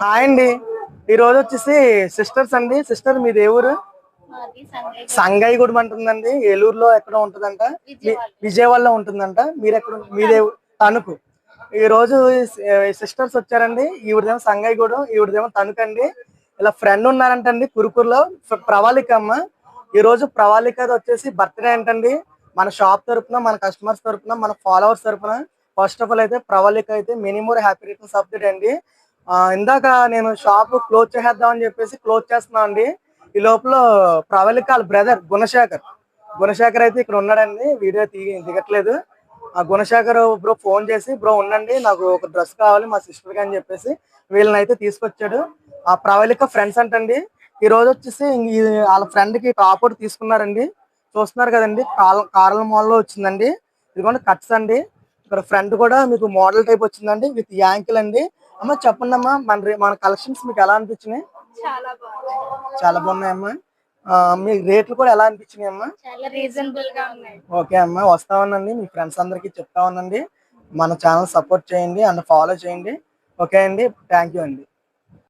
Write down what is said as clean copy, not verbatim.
Hi అండి. ఈ రోజు వచ్చేసి సిస్టర్స్ అండి. సిస్టర్ మీ దేవురు సంగయ్యగూడెం అంటుందండి. ఏలూరులో ఎక్కడ ఉంటుందంట, విజయవాడలో ఉంటుందంట. మీరు ఎక్కడ? మీ దేవుడు తణుకు. ఈ రోజు సిస్టర్స్ వచ్చారండి. ఈవిడదేమో సంగయ్యగూడెం, ఈవిడదేమో తణుకు అండి. ఇలా ఫ్రెండ్ ఉన్నారంటండి కురుకూరులో. ప్రవాళిక అమ్మ. ఈ రోజు ప్రవాళిక వచ్చేసి బర్త్డే అంటండి. మన షాప్ తరపున, మన కస్టమర్స్ తరపున, మన ఫాలోవర్స్ తరపున ఫస్ట్ ఆఫ్ ఆల్ అయితే ప్రవాళిక అయితే many more happy returns of the day అండి. ఇందాక నేను షాప్ క్లోజ్ చేసేద్దాం అని చెప్పేసి క్లోజ్ చేస్తున్నా అండి. ఈ లోపల ప్రవళిక వాళ్ళ బ్రదర్ గుణశేఖర్ అయితే ఇక్కడ ఉన్నాడండి. వీడియో దిగట్లేదు. ఆ గుణశేఖర్ బ్రో ఫోన్ చేసి, బ్రో ఉండండి నాకు ఒక డ్రెస్ కావాలి మా సిస్టర్ కి అని చెప్పేసి వీళ్ళని అయితే తీసుకొచ్చాడు. ఆ ప్రవళిక ఫ్రెండ్స్ అంటండి. ఈ రోజు వచ్చేసి వాళ్ళ ఫ్రెండ్ కి టాప్ ఒకటి తీసుకున్నారండి. చూస్తున్నారు కదండి, కార్ల మాల్ లో వచ్చిందండి. ఇదిగోండి కట్స్ అండి. ఇక్కడ ఫ్రంట్ కూడా మీకు మోడల్ టైప్ వచ్చిందండి విత్ యాంకిల్ అండి. అమ్మ చెప్పండి అమ్మా, మన కలెక్షన్స్ మీకు ఎలా అనిపించినాయి? చాలా బాగున్నాయమ్మా. మీ రేట్లు కూడా ఎలా అనిపించినాయి అమ్మా? ఓకే అమ్మా, వస్తా ఉండండి. మీ ఫ్రెండ్స్ అందరికి చెప్తా ఉండండి. మన ఛానల్ సపోర్ట్ చేయండి అండ్ ఫాలో చేయండి. ఓకే అండి, థ్యాంక్ యూ అండి.